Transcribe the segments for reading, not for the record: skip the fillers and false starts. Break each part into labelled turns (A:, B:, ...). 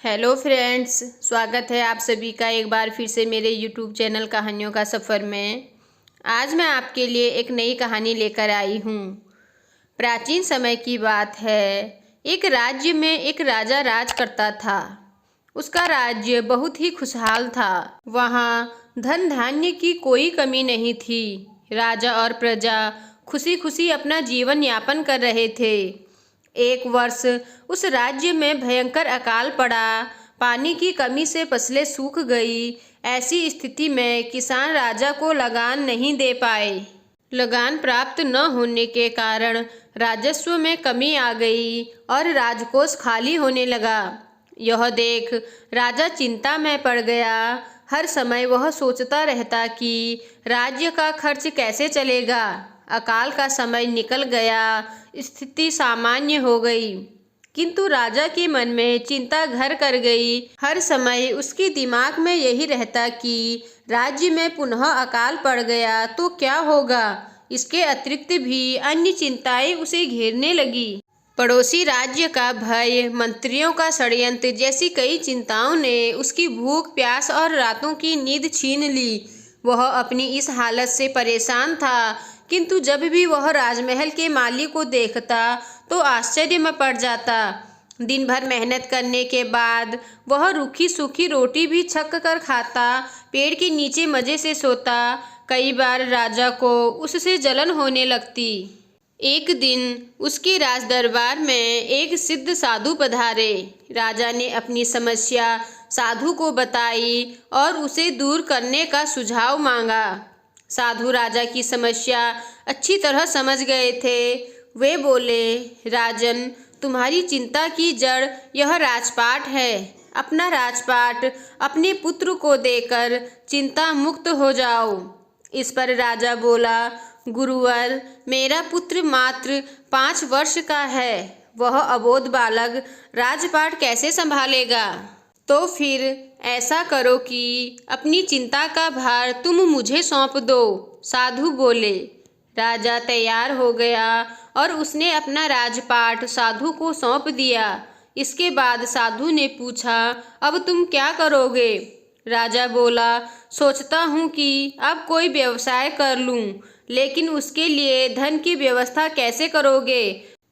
A: Hello friends, स्वागत है आप सभी का एक बार फिर से मेरे यूट्यूब चैनल कहानियों का सफ़र में। आज मैं आपके लिए एक नई कहानी लेकर आई हूँ। प्राचीन समय की बात है। एक राज्य में एक राजा राज करता था। उसका राज्य बहुत ही खुशहाल था। वहाँ धन धान्य की कोई कमी नहीं थी। राजा और प्रजा खुशी खुशी अपना जीवन यापन कर रहे थे। एक वर्ष उस राज्य में भयंकर अकाल पड़ा। पानी की कमी से फसलें सूख गई। ऐसी स्थिति में किसान राजा को लगान नहीं दे पाए। लगान प्राप्त न होने के कारण राजस्व में कमी आ गई और राजकोष खाली होने लगा। यह देख राजा चिंता में पड़ गया। हर समय वह सोचता रहता कि राज्य का खर्च कैसे चलेगा। अकाल का समय निकल गया, स्थिति सामान्य हो गई, किंतु राजा के मन में चिंता घर कर गई। हर समय उसके दिमाग में यही रहता कि राज्य में पुनः अकाल पड़ गया तो क्या होगा। इसके अतिरिक्त भी अन्य चिंताएं उसे घेरने लगी। पड़ोसी राज्य का भय, मंत्रियों का षड्यंत्र जैसी कई चिंताओं ने उसकी भूख, प्यास और रातों की नींद छीन ली। वह अपनी इस हालत से परेशान था, किंतु जब भी वह राजमहल के माली को देखता तो आश्चर्य में पड़ जाता। दिन भर मेहनत करने के बाद वह रूखी सूखी रोटी भी छक कर खाता, पेड़ के नीचे मज़े से सोता। कई बार राजा को उससे जलन होने लगती। एक दिन उसके राज दरबार में एक सिद्ध साधु पधारे। राजा ने अपनी समस्या साधु को बताई और उसे दूर करने का सुझाव मांगा। साधु राजा की समस्या अच्छी तरह समझ गए थे। वे बोले, राजन, तुम्हारी चिंता की जड़ यह राजपाट है। अपना राजपाट अपने पुत्र को देकर चिंता मुक्त हो जाओ। इस पर राजा बोला, गुरुवर, मेरा पुत्र मात्र 5 वर्ष का है। वह अबोध बालक राजपाट कैसे संभालेगा? तो फिर ऐसा करो कि अपनी चिंता का भार तुम मुझे सौंप दो। साधु बोले। राजा तैयार हो गया और उसने अपना राजपाट साधु को सौंप दिया। इसके बाद साधु ने पूछा, अब तुम क्या करोगे? राजा बोला, सोचता हूँ कि अब कोई व्यवसाय कर लूँ, लेकिन उसके लिए धन की व्यवस्था कैसे करोगे?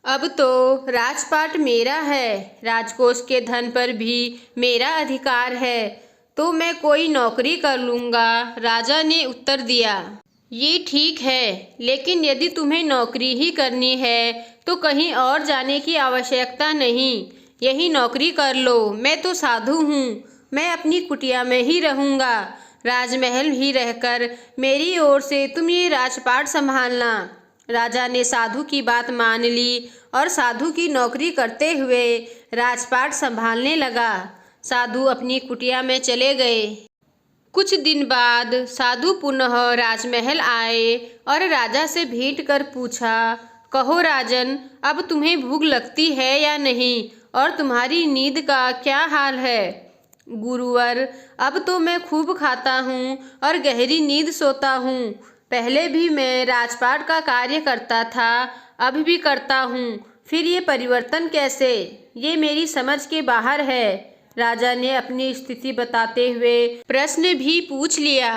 A: अब तो राजपाट मेरा है, राजकोष के धन पर भी मेरा अधिकार है, तो मैं कोई नौकरी कर लूँगा। राजा ने उत्तर दिया, ये ठीक है, लेकिन यदि तुम्हें नौकरी ही करनी है तो कहीं और जाने की आवश्यकता नहीं। यही नौकरी कर लो। मैं तो साधु हूँ, मैं अपनी कुटिया में ही रहूँगा। राजमहल ही रहकर मेरी ओर से तुम ये राजपाट संभालना। राजा ने साधु की बात मान ली और साधु की नौकरी करते हुए राजपाट संभालने लगा। साधु अपनी कुटिया में चले गए। कुछ दिन बाद साधु पुनः राजमहल आए और राजा से भेंट कर पूछा, कहो राजन, अब तुम्हें भूख लगती है या नहीं, और तुम्हारी नींद का क्या हाल है? गुरुवर, अब तो मैं खूब खाता हूँ और गहरी नींद सोता हूँ। पहले भी मैं राजपाट का कार्य करता था, अब भी करता हूँ, फिर ये परिवर्तन कैसे? ये मेरी समझ के बाहर है। राजा ने अपनी स्थिति बताते हुए प्रश्न भी पूछ लिया।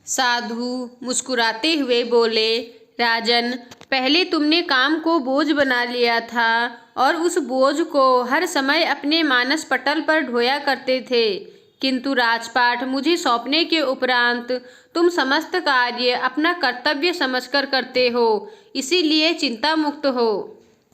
A: साधु मुस्कुराते हुए बोले, राजन, पहले तुमने काम को बोझ बना लिया था और उस बोझ को हर समय अपने मानस पटल पर ढोया करते थे, किंतु राजपाट मुझे सौंपने के उपरांत तुम समस्त कार्य अपना कर्तव्य समझकर करते हो, इसीलिए चिंता मुक्त हो।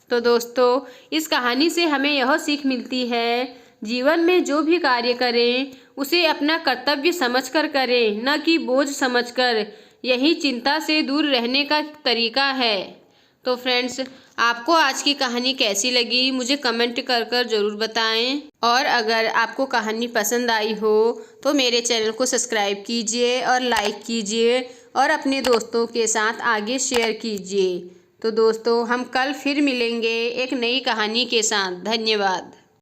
A: तो दोस्तों, इस कहानी से हमें यह सीख मिलती है, जीवन में जो भी कार्य करें उसे अपना कर्तव्य समझकर करें, न कि बोझ समझकर। यही चिंता से दूर रहने का तरीका है। तो फ्रेंड्स, आपको आज की कहानी कैसी लगी मुझे कमेंट कर कर ज़रूर बताएं। और अगर आपको कहानी पसंद आई हो तो मेरे चैनल को सब्सक्राइब कीजिए और लाइक कीजिए और अपने दोस्तों के साथ आगे शेयर कीजिए। तो दोस्तों, हम कल फिर मिलेंगे एक नई कहानी के साथ। धन्यवाद।